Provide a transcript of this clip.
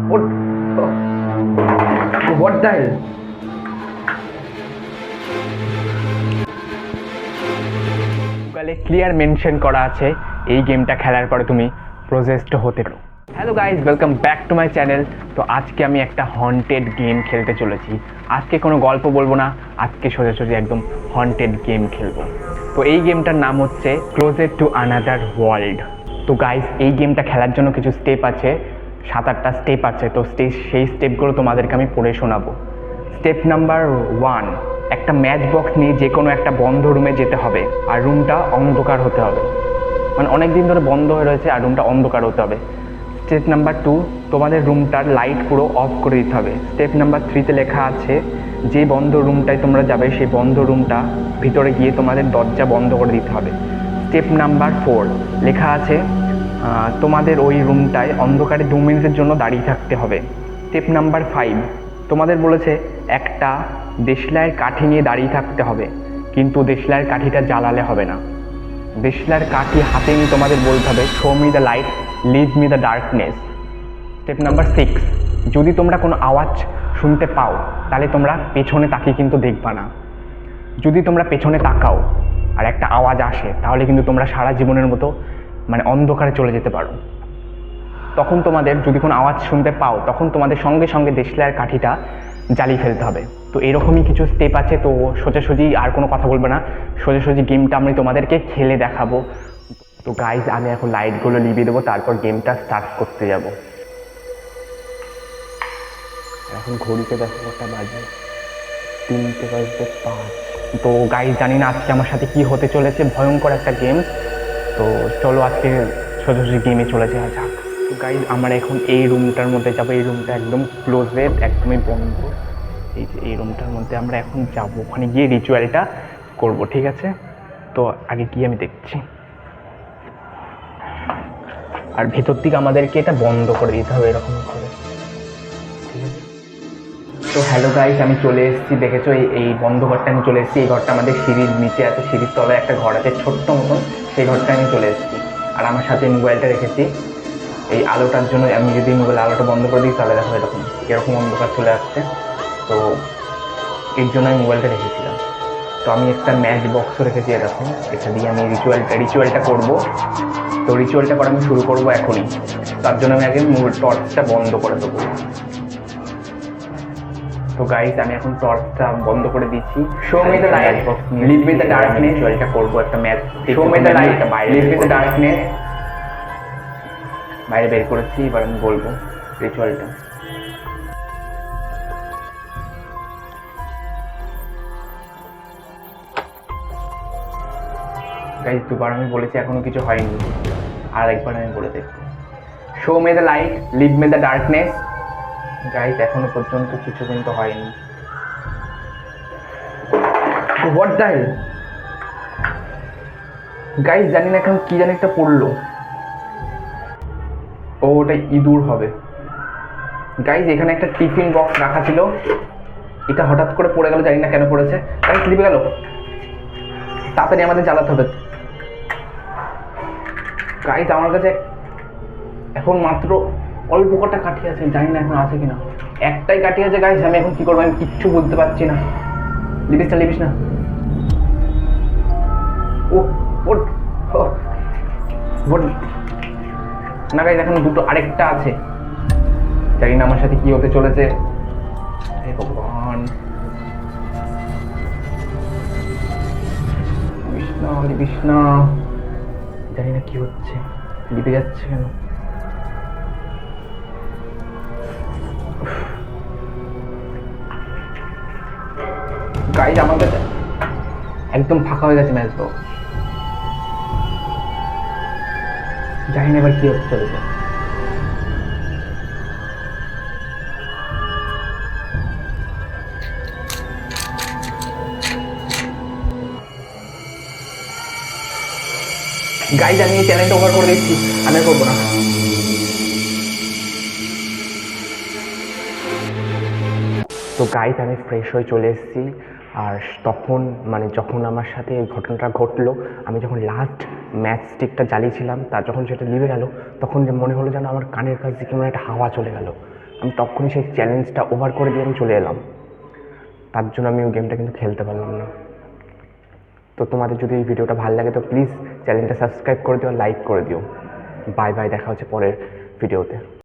What? What the hell? গুগলে clear mention করা আছে এই গেমটা খেলার পরে তুমি প্রসেসড হতে পারো। Hello guys, welcome back to my channel. তো আজকে আমি একটা হন্টেড গেম খেলতে চলেছি। আজকে কোনো গল্প বলবো না, আজকে সোজাসুজি একদম হন্টেড গেম খেলবো। তো এই গেমটার নাম হচ্ছে ক্লোজেড টু আনাদার ওয়ার্ল্ড। তো গাইজ, এই গেমটা খেলার জন্য কিছু স্টেপ আছে, 7-8টা স্টেপ আছে। তো সেই স্টেপগুলো তোমাদেরকে আমি পড়ে শোনাবো। স্টেপ নাম্বার 1, একটা ম্যাচ বক্স নিয়ে যে কোনো একটা বন্ধ রুমে যেতে হবে, আর রুমটা অন্ধকার হতে হবে। মানে অনেক দিন ধরে বন্ধ হয়ে রয়েছে আর রুমটা অন্ধকার হতে হবে। স্টেপ নাম্বার 2, তোমাদের রুমটার লাইট পুরো অফ করে দিতে হবে। স্টেপ নাম্বার 3তে লেখা আছে যে বন্ধ রুমটায় তোমরা যাবে সেই বন্ধ রুমটা ভিতরে গিয়ে তোমাদের দরজা বন্ধ করে দিতে হবে। স্টেপ নাম্বার 4 লেখা আছে তোমাদের ওই রুমটায় অন্ধকারে 2 মিনিটের জন্য দাঁড়িয়ে থাকতে হবে। স্টেপ নাম্বার 5, তোমাদের বলেছে একটা দেশলাইয়ের কাঠি নিয়ে দাঁড়িয়ে থাকতে হবে, কিন্তু দেশলাইয়ের কাঠিটা জ্বালালে হবে না। দেশলাইয়ের কাঠি হাতে নিয়ে তোমাদের বলতে হবে show me the light, leave me the darkness. Step number 6, যদি তোমরা কোনো আওয়াজ শুনতে পাও তাহলে তোমরা পেছনে তাকিয়ে কিন্তু দেখবা না। যদি তোমরা পেছনে তাকাও আর একটা আওয়াজ আসে তাহলে কিন্তু তোমরা সারা জীবনের মতো মানে অন্ধকারে চলে যেতে পারো। তখন তোমাদের যদি কোনো আওয়াজ শুনতে পাও তখন তোমাদের সঙ্গে সঙ্গে দেশলাইয়ের কাঠিটা জ্বালিয়ে ফেলতে হবে। তো এরকমই কিছু স্টেপ আছে। তো সোজাসুজি আর কোনো কথা বলবো না, সোজাসুজি গেমটা আমি তোমাদেরকে খেলে দেখাবো। তো গাইজ, আমি এখন লাইটগুলো নিভিয়ে দেবো, তারপর গেমটা স্টার্ট করতে যাব। এখন ঘড়িতে দেখো কটা বাজে, 3:05। তো গাইজ, জানি না আজকে আমার সাথে কি হতে চলেছে, ভয়ঙ্কর একটা গেম। তো চলো আজকে সোজাসুজি গেমে চলে যাওয়া যাক। তো গাইজ, আমরা এখন এই রুমটার মধ্যে যাবো। এই রুমটা একদম ক্লোজেড, একদমই বন্ধ। এই যে এই রুমটার মধ্যে আমরা এখন যাব, ওখানে গিয়ে রিচুয়ালটা করব, ঠিক আছে? তো আগে গিয়ে আমি দেখছি। আর ভেতর থেকে আমাদেরকে এটা বন্ধ করে দিতে হবে এরকম করে, ঠিক আছে? তো হ্যালো গাইস, আমি চলে এসেছি। দেখেছো এই বন্ধ ঘরটা আমি চলে এসেছি। এই ঘরটা আমাদের সিঁড়ির নিচে আছে, সিঁড়ির তলায় একটা ঘর আছে ছোট্ট মতন, সেই ঘরটা আমি চলে এসেছি। আর আমার সাথে মোবাইলটা রেখেছি এই আলোটার জন্য। আমি যদি মোবাইল আলোটা বন্ধ করে দিই তাহলে দেখো এরকম অন্ধকার চলে আসছে। তো এর জন্য আমি মোবাইলটা রেখেছিলাম। তো আমি একটা ম্যাচ বক্সও রেখেছি, এরকম এটা দিয়ে আমি রিচুয়ালটা করবো। তো রিচুয়ালটা করা আমি শুরু করবো এখনই। তার জন্য আমি আগে টর্চটা বন্ধ করে দেবো। তো গাইস, আমি এখন টর্চটা বন্ধ করে দিচ্ছি। Show me the light, leave me the darkness. রিচুয়ালটা করবো একটা match. Show me the light, leave me the darkness. বাইরে বের করেছি, এবার আমি বলবো রিচুয়ালটা। গাইস, দুবার আমি বলেছি, এখনো কিছু হয়নি। আর একবার আমি বলে দেখবো, show me the light, leave me the darkness. Guys, এখনো পর্যন্ত কিছু কিন্তু হয়নি। হোয়াট দ্য হেল গাইস, জানি না এখন কি জানি একটা পড়লো। ওটা ইঁদুর হবে। গাইস, এখানে একটা টিফিন বক্স রাখা ছিল, এটা হঠাৎ করে পড়ে গেল, জানি না কেন পড়েছে। গাইস, লিভে গেল, তাড়াতাড়ি আমাদের জ্বালাতে হবে। গাইস, আমার কাছে এখন মাত্র অল্প কটা কাঠি আছে, জানি না এখন আছে কিনা। একটাই কাঠি আছে গাইস, আমি এখন কি করবো আমি কিচ্ছু বলতে পারছি না। লিবিস না। না গাইস, এখন দুটো, আরেকটা আছে। জানি না আমার সাথে কি হতে চলেছে। হে ভগবান, লিবিস না। জানি না কি হচ্ছে, লিপে যাচ্ছে কেন। গাইজ, আমাদের একদম ফাঁকা হয়ে গেছে ম্যাচ বক্স। জানি না এবার কি হতে চলেছে। গাইজ, আমি এই চ্যানেলটা ওভার করে দিচ্ছি, আমি আর করবো না। তো গাইজ, আমি ফ্রেশ হয়ে চলে এসেছি। আর তখন মানে যখন আমার সাথে এই ঘটনাটা ঘটলো, আমি যখন লাস্ট ম্যাচ স্টিকটা জ্বালিয়েছিলাম, তার যখন সেটা নিভে গেল, তখন যে মনে হলো যেন আমার কানের কাছ দিয়ে কেমন একটা হাওয়া চলে গেল। আমি তখনই সেই চ্যালেঞ্জটা ওভার করে দিয়ে আমি চলে এলাম। তার জন্য আমি ওই গেমটা কিন্তু খেলতে পারলাম না। তো তোমাদের যদি এই ভিডিওটা ভালো লাগে তো প্লিজ চ্যানেলটা সাবস্ক্রাইব করে দিও, লাইক করে দিও। বাই বাই, দেখা হচ্ছে পরের ভিডিওতে।